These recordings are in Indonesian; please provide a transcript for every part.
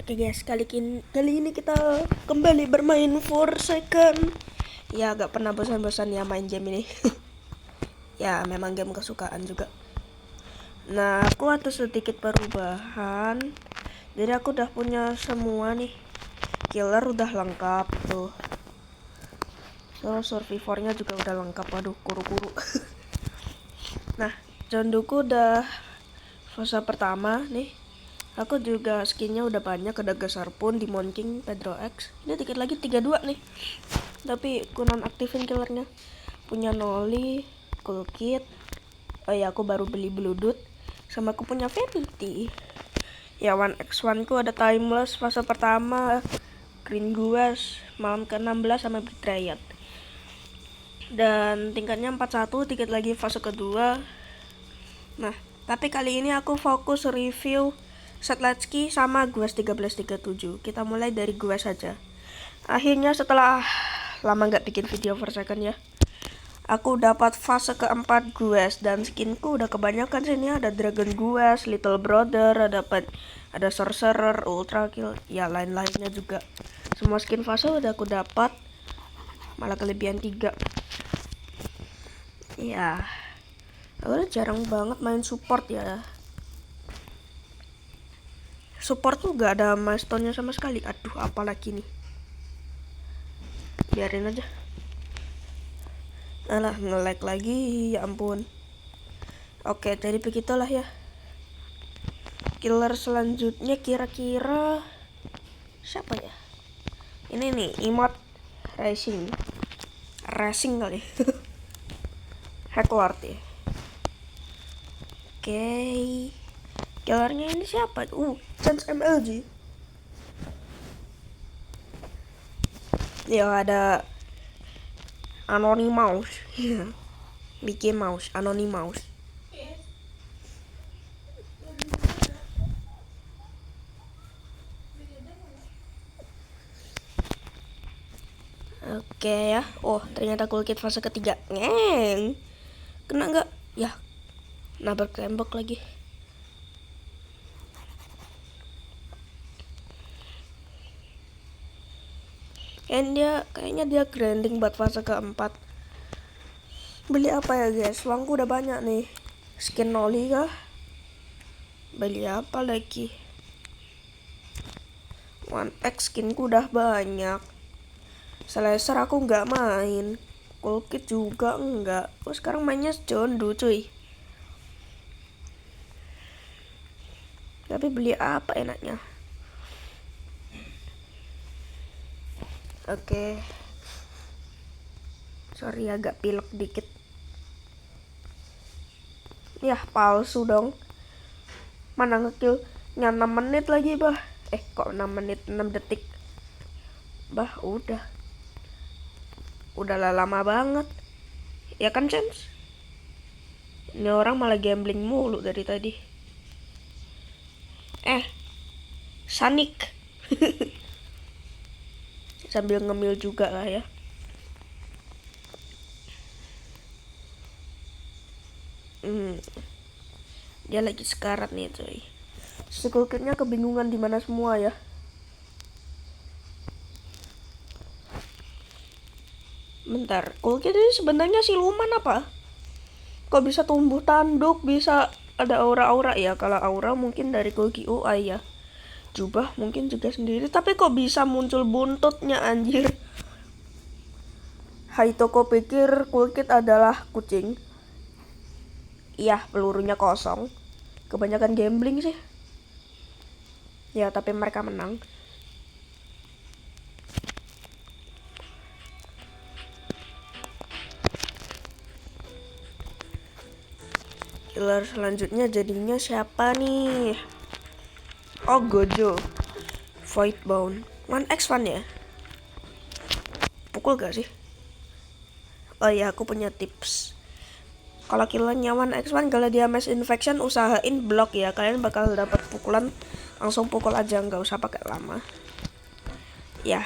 Oke guys, kali ini kita kembali bermain Forsaken. Ya, gak pernah bosan-bosan ya main game ini. Ya, memang game kesukaan juga. Nah, aku ada sedikit perubahan. Jadi aku udah punya semua nih. Killer udah lengkap tuh. Survivornya juga udah lengkap. Waduh, kuru-kuru. Nah, Jonduku udah fase pertama nih. Aku juga skinnya udah banyak, ada Gasar pun, Demon King, Pedro X. Ini dikit lagi 32 nih. Tapi aku nonaktifin killernya. Punya Noli, Cool Kid. Oh ya, aku baru beli Bloodut. Sama aku punya Vanity. Ya, 1x1 ku ada Timeless fase pertama, Green Guas, malam ke-16 sama Betrayed. Dan tingkatnya 41, dikit lagi fase kedua. Nah, tapi kali ini aku fokus review Setlatski sama Guas 1337. Kita mulai dari Guas saja. Akhirnya setelah lama nggak bikin video Forsaken ya, aku dapat fase keempat Guas dan skinku udah kebanyakan sini. Ada Dragon Guas, Little Brother, ada Sorcerer, Ultra Kill, ya lain-lainnya juga. Semua skin fase udah aku dapat, malah kelebihan 3. Ya, aku udah jarang banget main support ya. Support tuh gak ada milestone-nya sama sekali. Aduh, apalagi nih. Biarin aja. Alah, nge-lag lagi, ya ampun. Oke, jadi begitulah ya. Killer selanjutnya kira-kira siapa ya? Ini nih, emote racing kali. Hacklord ya. Oke. Killernya ini siapa? Chance MLG. Ya, ada Anonymous. Mickey Mouse, Anonymous. Oke ya. Oh, ternyata Cool Kid fase ketiga. Ngeng. Kena nggak? Ya. Nabrak tembok lagi. Kayaknya dia grinding buat fase keempat. Beli apa ya guys? Uangku udah banyak nih. Skin Noli kah? Beli apa lagi? 1x skinku udah banyak. Slasher aku nggak main. Cool Kid juga enggak. Oh, sekarang mainnya Jondu cuy. Tapi beli apa enaknya? Oke. Sorry agak pilek dikit. Yah, palsu dong. Mana ngekill-nya 6 menit lagi, bah. Kok 6 menit, 6 detik. Bah, udah lama banget. Ya kan, James? Ini orang malah gambling mulu dari tadi. Sanik. Sambil ngemil juga lah ya. Dia lagi sekarat nih coy. Sekulkitnya kebingungan di mana semua ya. Bentar, Coolkit ini sebenarnya siluman apa? Kok bisa tumbuh tanduk, bisa ada aura-aura ya? Kalau aura mungkin dari Kogi UI ya. Jubah mungkin juga sendiri, tapi kok bisa muncul buntutnya anjir. Haitoko pikir Coolkit adalah kucing. Iya, pelurunya kosong. Kebanyakan gambling sih. Ya, tapi mereka menang. Killer selanjutnya jadinya siapa nih? Oh, Gojo. Voidbound. 1x1 ya? Pukul gak sih? Oh iya, aku punya tips. Kalau killernya 1x1 kalau dia mass infection, usahain block ya. Kalian bakal dapat pukulan, langsung pukul aja, nggak usah pakai lama. Ya,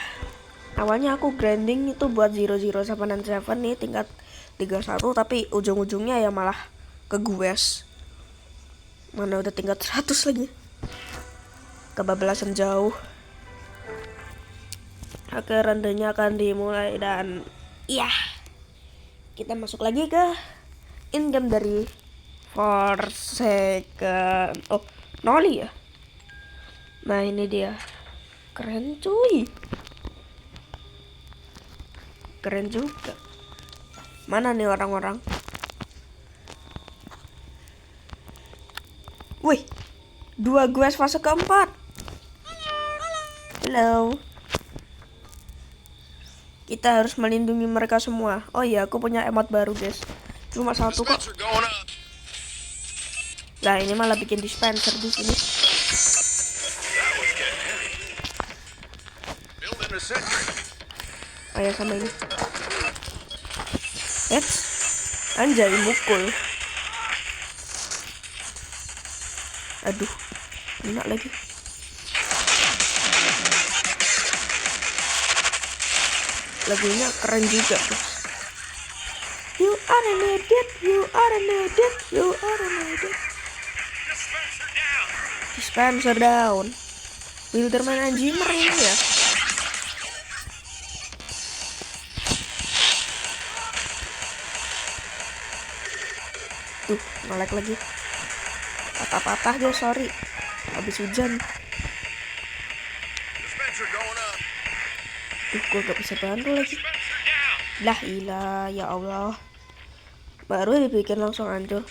awalnya aku grinding itu buat 00777 nih tingkat 31, tapi ujung-ujungnya ya malah ke Gues. Mana udah tingkat 100 lagi. kebablasan jauh. Oke, randanya akan dimulai dan iya, kita masuk lagi ke in-game dari Forsaken. Oh, Noli ya. Nah, ini dia. Keren cuy. Keren juga. Mana nih orang-orang? Wih, 2 quest fase keempat. Halo. Kita harus melindungi mereka semua. Oh iya, aku punya emot baru guys. Cuma satu kok. Nah, ini malah bikin dispenser di sini. Oh ya, sama ini. Anjay, mukul. Aduh, enak lagi. Lagunya keren juga tuh. You are an idiot, you are an idiot, you are an idiot. Dispenser down. Wilderman Anjimer ini ya. Tuh, nge-lag lagi. Patah-patah guys, sorry. Habis hujan. Gue gak bisa bantu lagi. Lah ilah, ya Allah. Baru dibikin langsung hancur.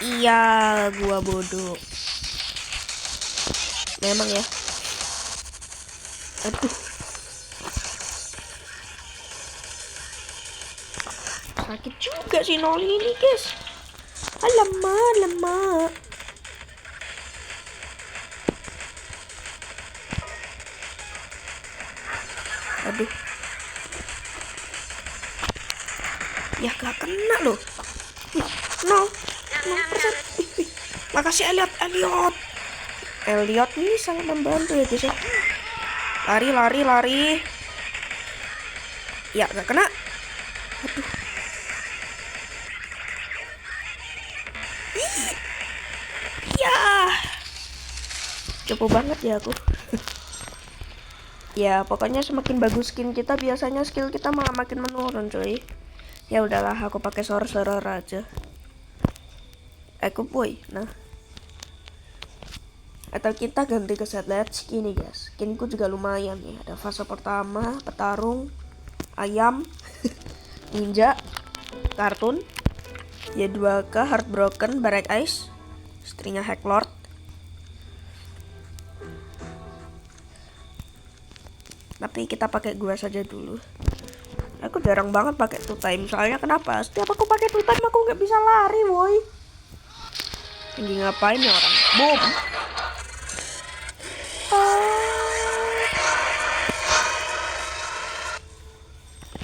Iya, gua bodoh. Memang ya. Aduh. Sakit juga si Noli ini guys. Alamak. Aduh. Ya gak kena loh. No. Makasih Elliot ini sangat membantu ya guys ya. Lari. Ya gak kena. Aduh. Ya. Cukup banget ya aku. Ya pokoknya semakin bagus skin kita, biasanya skill kita malah makin menurun cuy. Ya udahlah, aku pakai sorcerer aja. Aku boy. Nah, atau kita ganti ke set let's skin nih guys. Skinku juga lumayan nih. Ada fase pertama, petarung, ayam, ninja, kartun, Y2K, heartbroken, barrack ice, istrinya hacklord. Tapi kita pakai gua saja dulu. Aku jarang banget pakai two time. Soalnya kenapa? Setiap aku pakai two time aku nggak bisa lari, boy. Ini ngapain ya orang? Boom.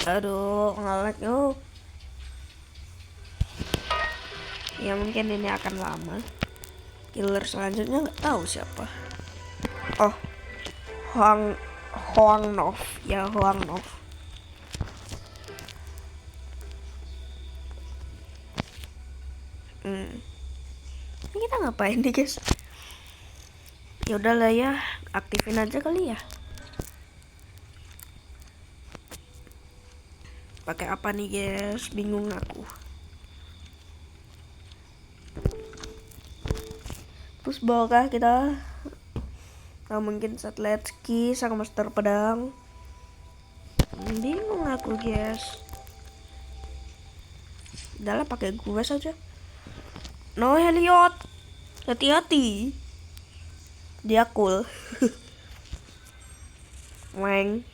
Aduh, nge-lag yuk. Ya mungkin ini akan lama. Killer selanjutnya nggak tahu siapa. Oh, Hoang Nov. Ya, Hoang Nov. Ini kita ngapain nih guys? Ya udahlah ya, aktifin aja kali ya. Pakai apa nih guys? Bingung aku. Terus bawakah kita? Nah, mungkin satellite ski sang master pedang. Bingung aku guys. Udahlah pakai gue saja. No Elliot, hati-hati. Dia cool. Weng.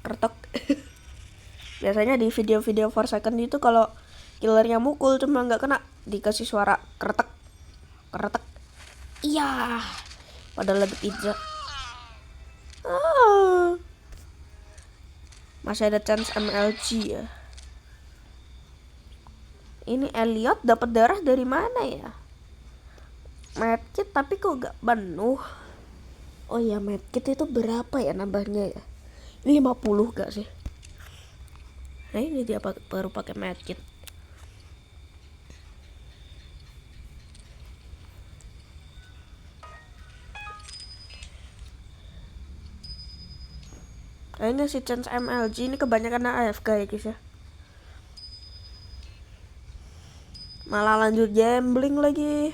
Kertok. Biasanya di video-video Forsaken itu kalau killernya mukul cuma nggak kena, dikasih suara kretek. Iya. Padahal lagi pizza. Masih ada chance MLG ya. Ini Elliot dapat darah dari mana ya? Medkit tapi kok gak penuh. Oh ya, medkit itu berapa ya nambahnya ya? 50 gak sih? Nah ini dia baru pakai medkit. Nah ini si Chance MLG ini kebanyakan AFK ya guys ya. Malah lanjut gambling lagi.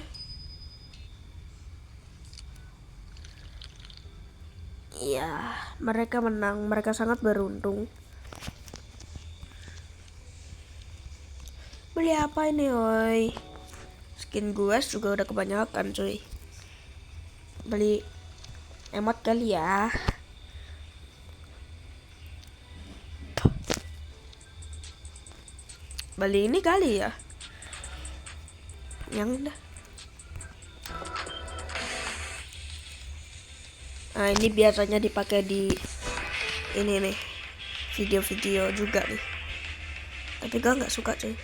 Iya, mereka menang, mereka sangat beruntung. Beli apa ini oi? Skin gue juga udah kebanyakan cuy. Beli emot kali ya. Beli ini kali ya. Yang dah. Nah ini biasanya dipakai di ini nih, video-video juga nih. Tapi gue nggak suka cuy.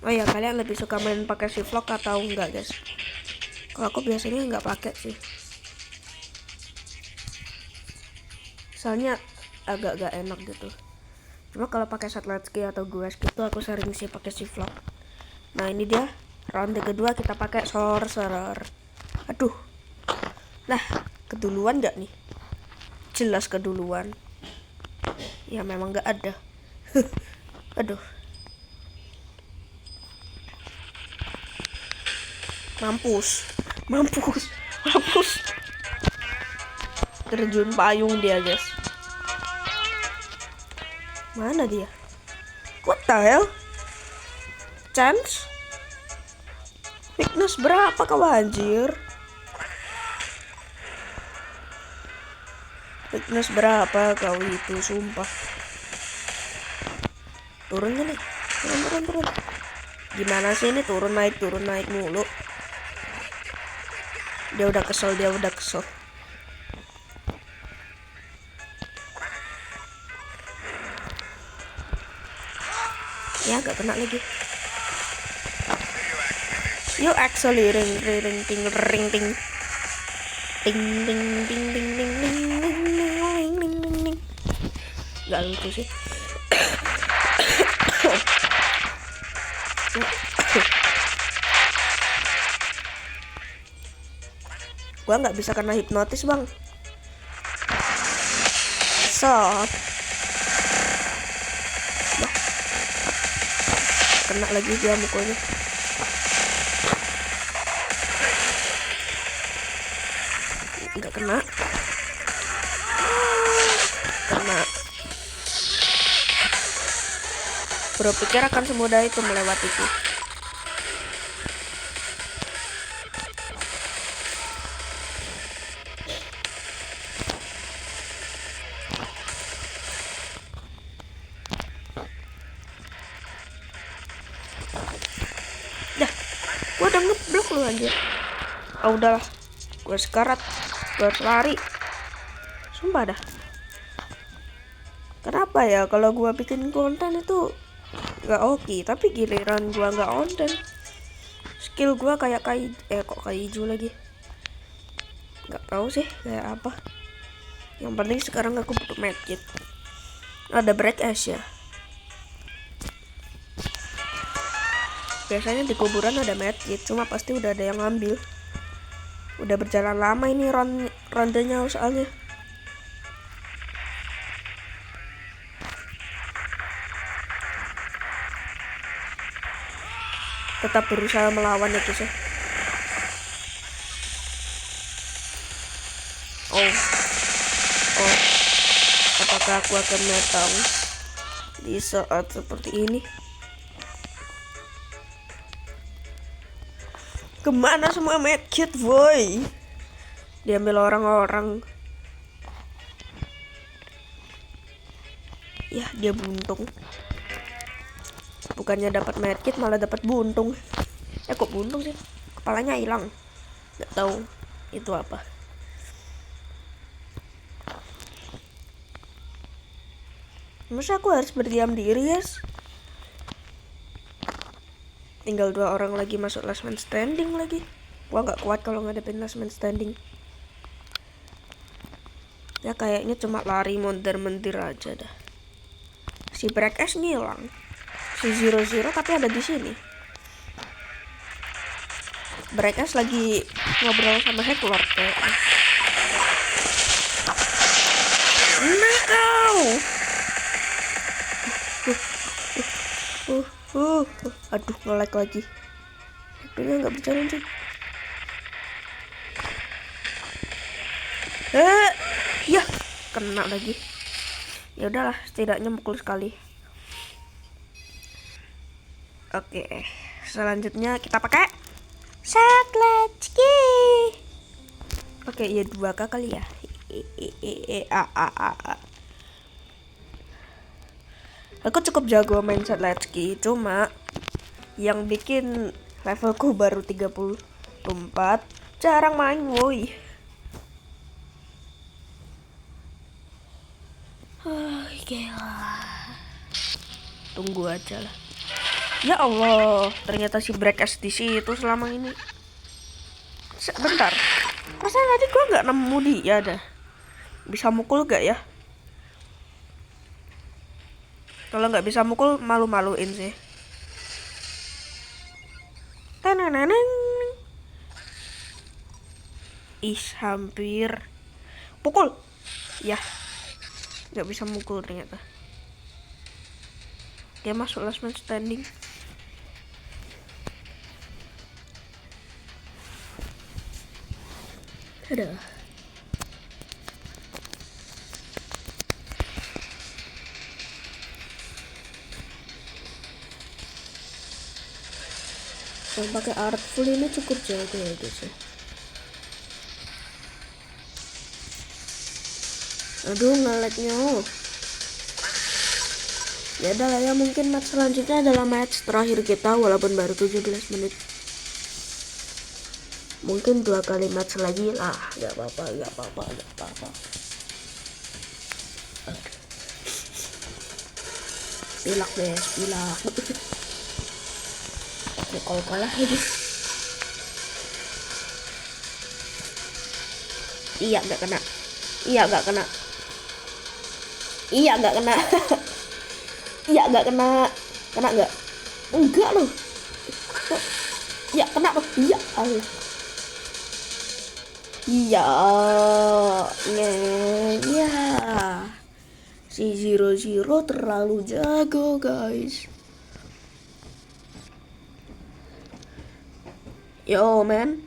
Oh ya, kalian lebih suka main pakai si vlog atau enggak guys? Kalau aku biasanya nggak pakai sih. Soalnya agak gak enak gitu. Cuma kalau pakai satellite ski atau gue gitu aku sering sih pakai si vlog. Nah ini dia ronde kedua kita pakai sorcerer. Aduh, nah keduluan nggak nih? Jelas keduluan. Ya memang nggak ada. Aduh. Mampus. Terjun payung dia guys. Mana dia? What the hell? Chance? Weakness berapa kau anjir? Weakness berapa kau itu, sumpah. Turunnya nih. Turun. Gimana sih ini turun naik mulu. Dia udah kesel. Ya gak kena lagi. You actually ring ting. Gak lucu sih. Gua nggak bisa kena hipnotis bang. Shot. Kena lagi dia mukulnya. Nggak kena. Bro pikir akan semudah itu melewatiku. Dah, gua udah ngeblok lu anjir. Ah udahlah, gue sekarat, gue harus lari. Sumpah dah. Kenapa ya kalau gua bikin konten itu nggak oke, tapi giliran gua nggak konten, skill gua kayak kok kaiju lagi. Nggak tahu sih kayak apa. Yang penting sekarang aku butuh medkit. Ada break ash ya. Biasanya di kuburan ada medkit, cuma pasti udah ada yang ngambil. Udah berjalan lama ini rondenya soalnya. Tetap berusaha melawan ya guys ya. Oh, apakah aku akan metang di saat seperti ini? Kemana semua medkit boy? Diambil orang-orang. Ya dia buntung. Bukannya dapat medkit malah dapat buntung. Kok buntung sih? Kepalanya hilang. Nggak tahu itu apa. Masa aku harus berdiam diri guys? Tinggal 2 orang lagi masuk last man standing lagi. Gua nggak kuat kalau ngadepin last man standing. Ya kayaknya cuma lari mondar-mandir aja dah. Si Break S ngilang. Si Zero Zero tapi ada di sini. Break S lagi ngobrol sama Hecklord kayaknya. Nah kau. Aduh, nge-lag lagi. HP-nya nggak berjalan sih. Ya, kena lagi. Ya udahlah, setidaknya mukul sekali. Oke, selanjutnya kita pakai Satletski. Oke, ya 2K kali ya. Aku cukup jago main Satletski, cuma yang bikin levelku baru 34 jarang main woi. Gila. Tunggu aja lah. Ya Allah, ternyata si Break S di situ selama ini. Bentar, perasaan tadi gue nggak nemu dia dah. Bisa mukul gak ya? Kalau nggak bisa mukul, malu-maluin sih. Teneneneng. Hampir. Pukul. Ya, nggak bisa mukul ternyata. Dia masuk last man standing. Ada. Yang pakai artful ini cukup jago ya guys ya. Aduh, nge-lagnya. Ya udah lah ya, mungkin match selanjutnya adalah match terakhir kita walaupun baru 17 menit. Mungkin 2 kali match lagi lah, gak apa-apa. Pilak guys, pilak. Kol-kol lah ini. Iya gak kena. Iya gak kena. Iya gak kena. Iya gak kena. Kena gak? Enggak loh. Iya kena loh. Iya Allah. Iya. Ya. Si Zero Zero terlalu jago guys. Yo man,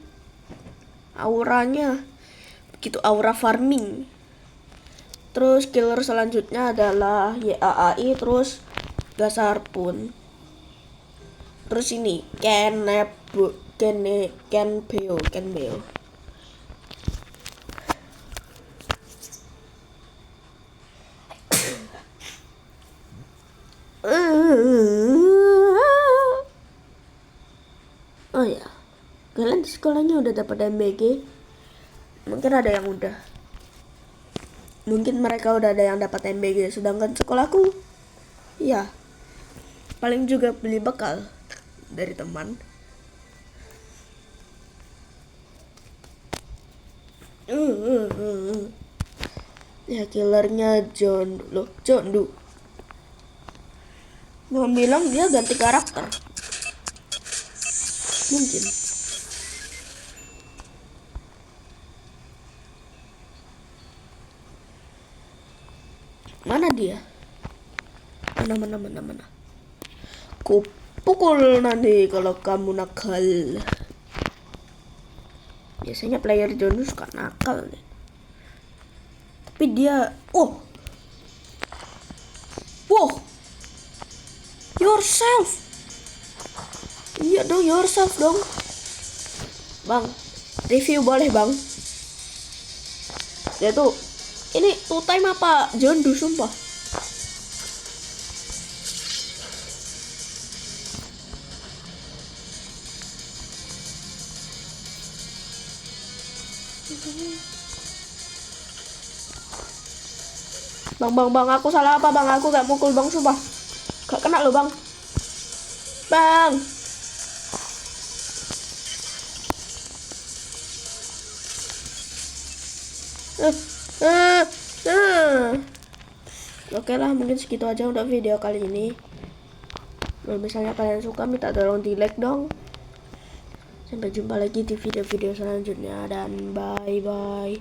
auranya begitu, aura farming. Terus killer selanjutnya adalah YAAI, terus Gasarpun. Terus ini Kenbeo. Oh ya, kalian di sekolahnya udah dapat MBG? Mungkin ada yang udah. Mungkin mereka udah ada yang dapat MBG, sedangkan sekolahku ya paling juga beli bekal dari teman. Ya killernya John Du. Mau bilang dia ganti karakter. Mungkin. Mana dia? Mana. Ku pukul nanti kalau kamu nakal. Biasanya player John suka nakal nih. Tapi dia, yourself. Iya dong, yourself dong. Bang, review boleh bang? Dia tuh, ini two time apa John Du sumpah. Bang, aku salah apa bang? Aku gak mukul bang, sumpah. Gak kena lo bang. Bang. Nah, oke lah, mungkin segitu aja untuk video kali ini. Kalau misalnya kalian suka, minta tolong di like dong. Sampai jumpa lagi di video-video selanjutnya, dan bye bye.